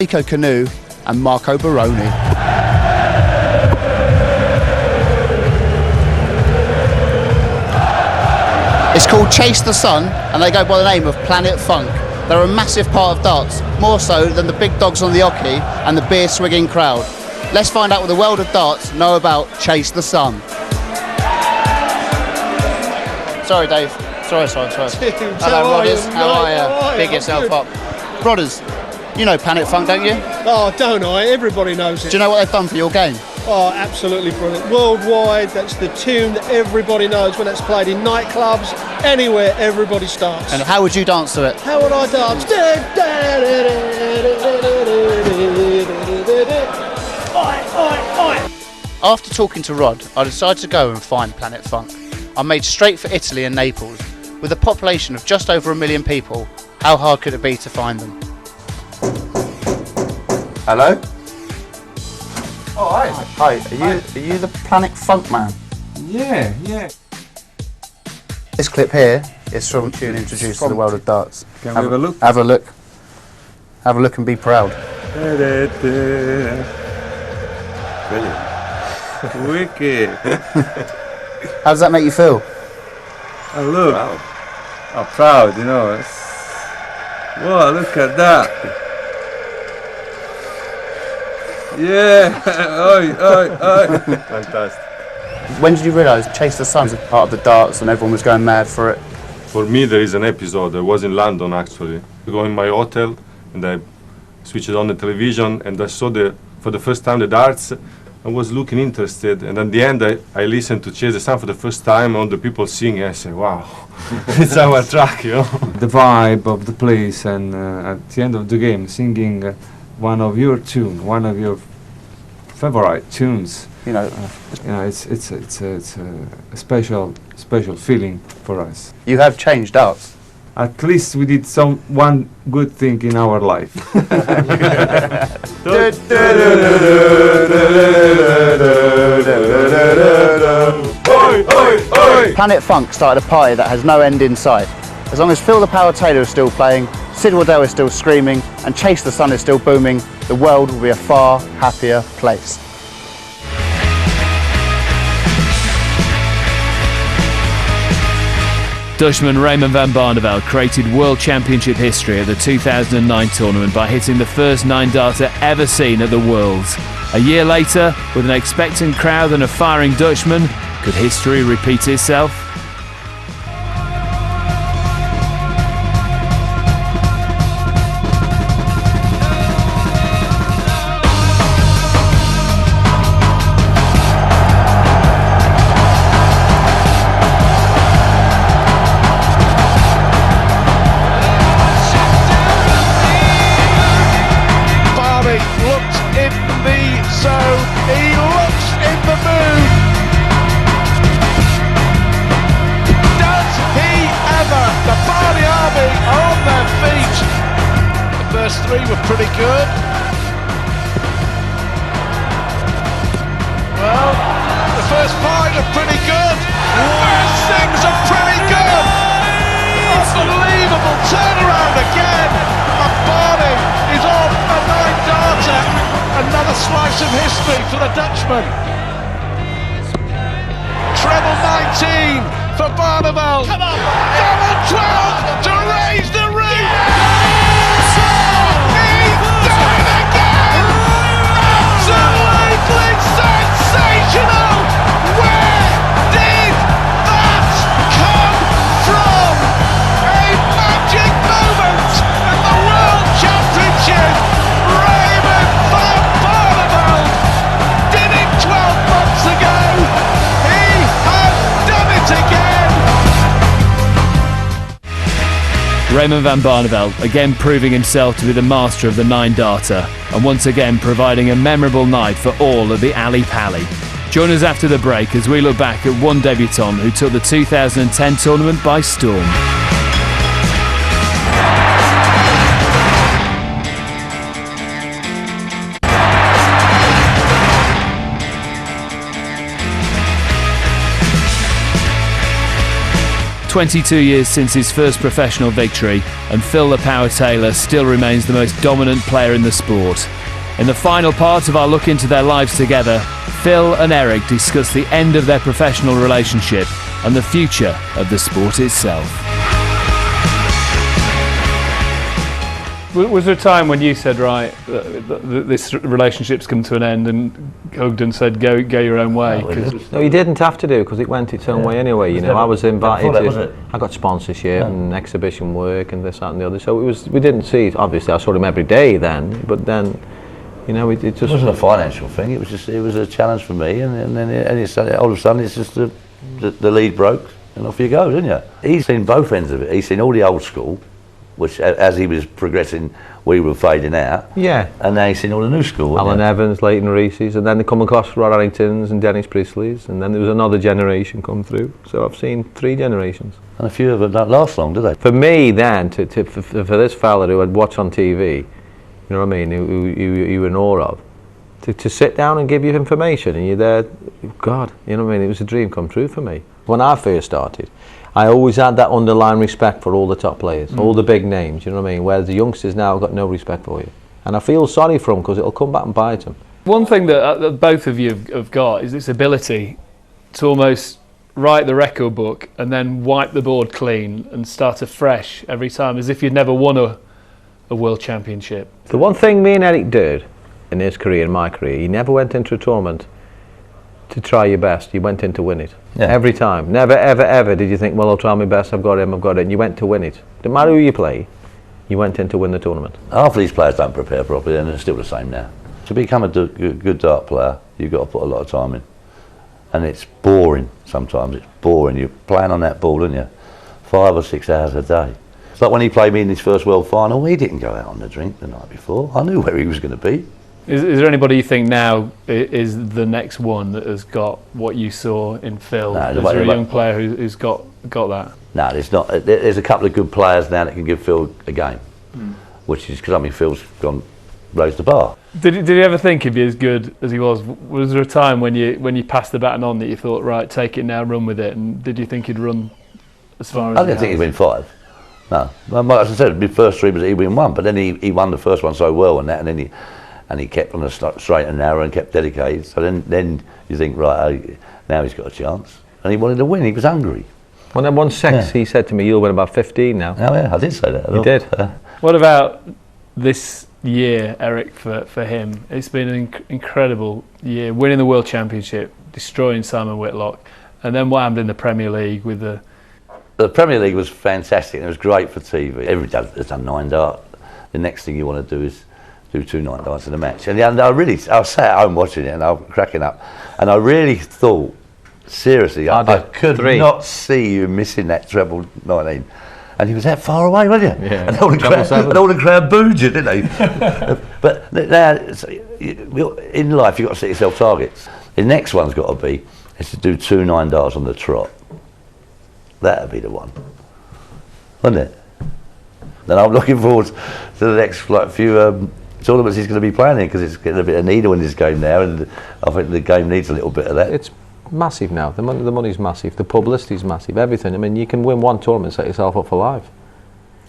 Nico Canu and Marco Baroni. It's called Chase the Sun and they go by the name of Planet Funk. They're a massive part of darts, more so than the big dogs on the oche and the beer swigging crowd. Let's find out what the world of darts know about Chase the Sun. Sorry Dave, sorry. Hello Rodders, how are you? Big yourself up. Rodders, you know Planet Funk, don't you? Oh, don't I? Everybody knows it. Do you know what they've done for your game? Oh, absolutely brilliant. Worldwide, that's the tune that everybody knows when it's played in nightclubs, anywhere, everybody starts. And how would you dance to it? How would I dance? Oi. After talking to Rod, I decided to go and find Planet Funk. I made straight for Italy and Naples. With a population of just over 1 million people, how hard could it be to find them? Hello? Oh, hi. Hi, are you the Planet Funk man? Yeah. This clip here is from being introduced to the world of darts. Can we have a look? Have a look. Have a look and be proud. Brilliant. Wicked. How does that make you feel? Oh, look. Proud. Oh, proud, you know. Whoa, look at that. Yeah. Oi. Fantastic. When did you realise Chase the Sun was part of the darts and everyone was going mad for it? For me, there is an episode. I was in London actually. I go in my hotel and I switched on the television and I saw for the first time the darts. I was looking interested, and at the end I listened to Chase the Sun for the first time. All the people singing, I said, "Wow, it's our track," you know. The vibe of the place, and at the end of the game, singing one of your favorite tunes. You know, It's a special feeling for us. you have changed darts. At least we did one good thing in our life. Planet Funk started a party that has no end in sight. As long as Phil the Power Taylor is still playing, Sid Waddell is still screaming, and Chase the Sun is still booming, the world will be a far happier place. Dutchman Raymond van Barneveld created World Championship history at the 2009 tournament by hitting the first 9-darter ever seen at the Worlds. A year later, with an expectant crowd and a firing Dutchman, could history repeat itself? Three were pretty good. Well, the first five are pretty good. First six are pretty good. Unbelievable turnaround again. And Barney is on a 9-darter. Another slice of history for the Dutchman. Treble 19 for Barneveld. Come on, double 12 to raise the ring. Absolutely sensational! Where did that come from? A magic moment at the World Championship! Raymond van Barneveld did it 12 months ago! He has done it again! Raymond van Barneveld again proving himself to be the master of the 9-darter, and once again providing a memorable night for all at the Ali Pali. Join us after the break as we look back at one debutant who took the 2010 tournament by storm. 22 years since his first professional victory, and Phil the Power Taylor still remains the most dominant player in the sport. In the final part of our look into their lives together, Phil and Eric discuss the end of their professional relationship and the future of the sport itself. Was there a time when you said, right, this relationship's come to an end, and hugged and said, go your own way? No, you didn't have to do, because it went its own way anyway. You know, I was invited to. I got sponsorship and exhibition work and this, that, and the other. So it was. We didn't see. Obviously, I saw him every day then. But then, you know, it just. It wasn't a financial thing. It was just. It was a challenge for me, and then all of a sudden it's just the lead broke, and off you go, didn't you? He's seen both ends of it. He's seen all the old school, which as he was progressing, we were fading out. Yeah. And now he's seen all the new school. Alan Evans, Leighton Reese's, and then they come across Rod Harrington's and Dennis Priestley's, and then there was another generation come through. So I've seen 3 generations. And a few of them don't last long, do they? For me then, for this fella who I'd watch on TV, you know what I mean, who you were in awe of, to sit down and give you information, and you're there, God, you know what I mean, it was a dream come true for me. When I first started, I always had that underlying respect for all the top players, all the big names, you know what I mean, whereas the youngsters now have got no respect for you. And I feel sorry for them, because it'll come back and bite them. One thing that both of you have got is this ability to almost write the record book and then wipe the board clean and start afresh every time, as if you'd never won a world championship. The one thing me and Eric did in his career, in my career, he never went into a tournament to try your best. You went in to win it. Yeah. Every time. Never, ever, ever did you think, well, I'll try my best, I've got it. And you went to win it. No matter who you play, you went in to win the tournament. Half of these players don't prepare properly, and it's still the same now. To become a good dart player, you've got to put a lot of time in. And it's boring sometimes. It's boring. You're playing on that ball, aren't you? 5 or 6 hours a day. It's like when he played me in his first world final, he didn't go out on the drink the night before. I knew where he was going to be. Is there anybody you think now is the next one that has got what you saw in Phil? No, is there a young player who's got that? No, there's not. There's a couple of good players now that can give Phil a game, which is because, I mean, Phil's raised the bar. Did you ever think he'd be as good as he was? Was there a time when you passed the baton on that you thought, right, take it now, run with it? And did you think he'd run as far as I didn't think he'd win 5. No. Well, as I said, the first 3 was he'd win 1, but then he won the first one so well, and then he kept on the straight and narrow and kept dedicated. So then you think, right, now he's got a chance. And he wanted to win. He was hungry. When I won 6, he said to me, you'll win about 15 now. Oh yeah, I did say that. You did. What about this year, Eric, for him? It's been an incredible year, winning the World Championship, destroying Simon Whitlock, and then what happened in the Premier League with the... The Premier League was fantastic, and it was great for TV. Everybody has done 9 dart. The next thing you want to do is do 2 9 darts in a match. And I was sat at home watching it, and I was cracking up. And I really thought, seriously, I could not see you missing that treble 19. And he was that far away, wasn't he? Yeah. And all the crowd booed you, didn't they? But now, in life, you've got to set yourself targets. The next one's got to be is to do 2 9 darts on the trot. That'd be the one, wouldn't it? And I'm looking forward to the next few tournaments he's going to be playing in, because it's getting a bit of needle in this game now, and I think the game needs a little bit of that. It's massive now. The money's massive. The publicity's massive. Everything. I mean, you can win 1 tournament, set yourself up for life.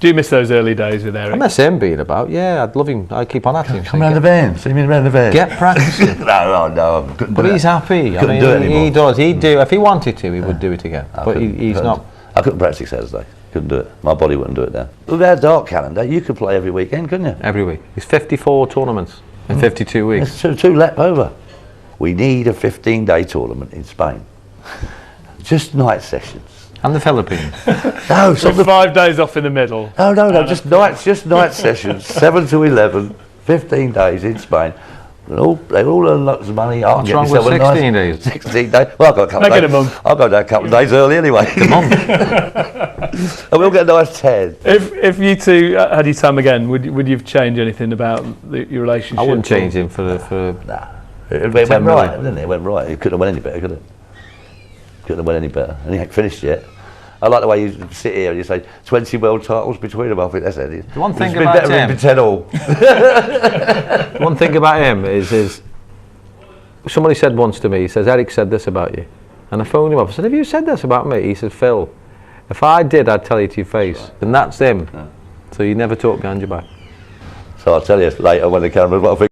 Do you miss those early days with Eric? I miss him being about. Yeah, I'd love him. I'd keep on at him. Come around the van. See me around the van. Get practicing. no. But he's happy. I mean, do it anymore. he does. He'd do. If he wanted to, he would do it again. But he's not. I couldn't practice 6 hours a day. Couldn't do it. My body wouldn't do it now. With our dart calendar, you could play every weekend, couldn't you? Every week. It's 54 tournaments in 52 weeks. It's 2 lap over. We need a 15-day tournament in Spain. Just night sessions. And the Philippines. No, with 5 days off in the middle. No, just night sessions, 7 to 11, 15 days in Spain. They all earn lots of money. What's wrong with 16 days? 16 days. Well, I've got a couple of days. Make it a month. I'll go down a couple of days early anyway. A month. And we'll get a nice 10. If you two had your time again, would you have changed anything about your relationship? I wouldn't change him for Nah. It went right, didn't it? It went right. It couldn't have went any better, could it? Couldn't have went any better. And he hadn't finished yet. I like the way you sit here and you say 20 world titles between them. I think that's it. The one thing about him, 10 all. one thing about him is somebody said once to me, he says, Eric said this about you. And I phoned him up. I said, have you said this about me? He said, Phil, If I did, I'd tell you to your face. And that's him. So you never talk behind your back. So I'll tell you later when the camera's what I think.